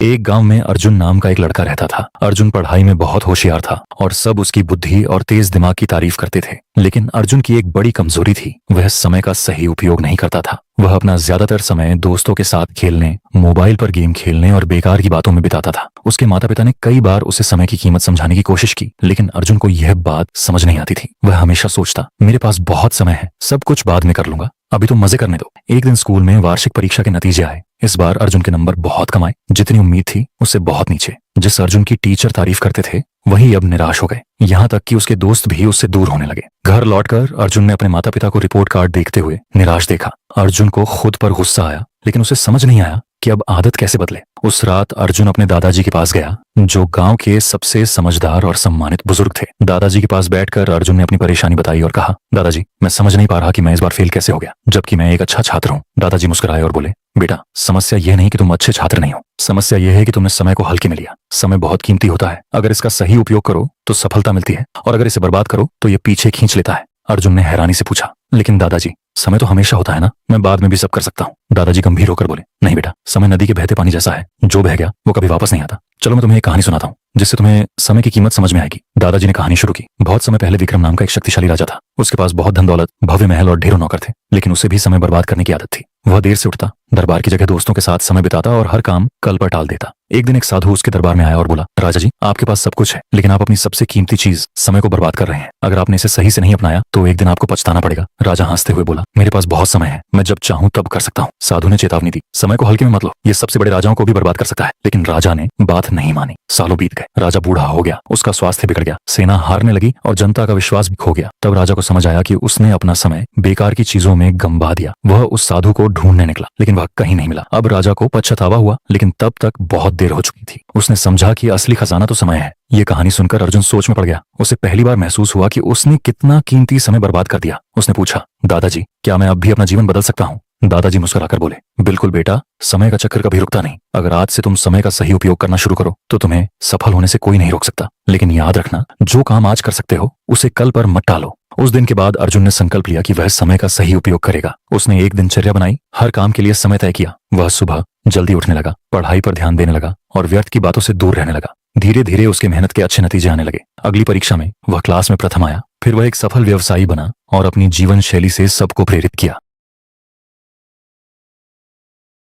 एक गांव में अर्जुन नाम का एक लड़का रहता था। अर्जुन पढ़ाई में बहुत होशियार था और सब उसकी बुद्धि और तेज दिमाग की तारीफ करते थे। लेकिन अर्जुन की एक बड़ी कमजोरी थी, वह समय का सही उपयोग नहीं करता था। वह अपना ज्यादातर समय दोस्तों के साथ खेलने, मोबाइल पर गेम खेलने और बेकार की बातों में बिताता था। उसके माता पिता ने कई बार उसे समय की कीमत समझाने की कोशिश की, लेकिन अर्जुन को यह बात समझ नहीं आती थी। वह हमेशा सोचता, मेरे पास बहुत समय है, सब कुछ बाद में कर लूंगा, अभी तो मजे करने दो। एक दिन स्कूल में वार्षिक परीक्षा के नतीजे आए। इस बार अर्जुन के नंबर बहुत कम आए, जितनी उम्मीद थी उससे बहुत नीचे। जिस अर्जुन की टीचर तारीफ करते थे वही अब निराश हो गए, यहाँ तक कि उसके दोस्त भी उससे दूर होने लगे। घर लौटकर अर्जुन ने अपने माता पिता को रिपोर्ट कार्ड देखते हुए निराश देखा। अर्जुन को खुद पर गुस्सा आया, लेकिन उसे समझ नहीं आया कि अब आदत कैसे बदले। उस रात अर्जुन अपने दादाजी के पास गया, जो गांव के सबसे समझदार और सम्मानित बुजुर्ग थे। दादाजी के पास बैठकर अर्जुन ने अपनी परेशानी बताई और कहा, दादाजी, मैं समझ नहीं पा रहा कि मैं इस बार फेल कैसे हो गया, जबकि मैं एक अच्छा छात्र हूँ। दादाजी मुस्कुराए और बोले, बेटा, समस्या यह नहीं कि तुम अच्छे छात्र नहीं हो, समस्या यह है कि तुमने समय को हल्के में लिया। समय बहुत कीमती होता है, अगर इसका सही उपयोग करो तो सफलता मिलती है, और अगर इसे बर्बाद करो तो ये पीछे खींच लेता है। अर्जुन ने हैरानी से पूछा, लेकिन दादाजी, समय तो हमेशा होता है ना, मैं बाद में भी सब कर सकता हूँ। दादाजी गंभीर होकर बोले, नहीं बेटा, समय नदी के बहते पानी जैसा है, जो बह गया वो कभी वापस नहीं आता। चलो मैं तुम्हें एक कहानी सुनाता हूँ, जिससे तुम्हें समय की कीमत समझ में आएगी। दादाजी ने कहानी शुरू की। बहुत समय पहले विक्रम नाम का एक शक्तिशाली राजा था। उसके पास बहुत धन दौलत, भव्य महल और ढेरों नौकर थे, लेकिन उसे भी समय बर्बाद करने की आदत थी। वह देर से उठता, दरबार की जगह दोस्तों के साथ समय बिताता और हर काम कल पर टाल देता। एक दिन एक साधु उसके दरबार में आया और बोला, राजा जी, आपके पास सब कुछ है, लेकिन आप अपनी सबसे कीमती चीज समय को बर्बाद कर रहे हैं। अगर आपने इसे सही से नहीं अपनाया तो एक दिन आपको पछताना पड़ेगा। राजा हंसते हुए बोला, मेरे पास बहुत समय है, मैं जब चाहूं तब कर सकता हूँ। साधु ने चेतावनी दी, समय को हल्के में मत लो, ये सबसे बड़े राजाओं को भी बर्बाद कर सकता है। लेकिन राजा ने बात नहीं मानी। सालों बीत गए, राजा बूढ़ा हो गया, उसका स्वास्थ्य बिगड़ गया, सेना हारने लगी और जनता का विश्वास भी खो गया। तब राजा को समझ आया कि उसने अपना समय बेकार की चीजों में गंवा दिया। वह उस साधु को ढूंढने निकला, लेकिन वह कहीं नहीं मिला। अब राजा को पछतावा हुआ, लेकिन तब तक बहुत देर हो चुकी थी। उसने समझा कि असली खजाना तो समय है। ये कहानी सुनकर अर्जुन सोच में पड़ गया। उसे पहली बार महसूस हुआ कि उसने कितना कीमती समय बर्बाद कर दिया। उसने पूछा, दादाजी, क्या मैं अब भी अपना जीवन बदल सकता हूँ? दादाजी मुस्कुराकर बोले, बिल्कुल बेटा, समय का चक्कर कभी रुकता नहीं। अगर आज से तुम समय का सही उपयोग करना शुरू करो तो तुम्हें सफल होने से कोई नहीं रोक सकता। लेकिन याद रखना, जो काम आज कर सकते हो उसे कल पर मत टालो। उस दिन के बाद अर्जुन ने संकल्प लिया कि वह समय का सही उपयोग करेगा। उसने एक दिनचर्या बनाई, हर काम के लिए समय तय किया। वह सुबह जल्दी उठने लगा, पढ़ाई पर ध्यान देने लगा और व्यर्थ की बातों से दूर रहने लगा। धीरे धीरे उसके मेहनत के अच्छे नतीजे आने लगे। अगली परीक्षा में वह क्लास में प्रथम आया। फिर वह एक सफल व्यवसायी बना और अपनी जीवन शैली से सबको प्रेरित किया।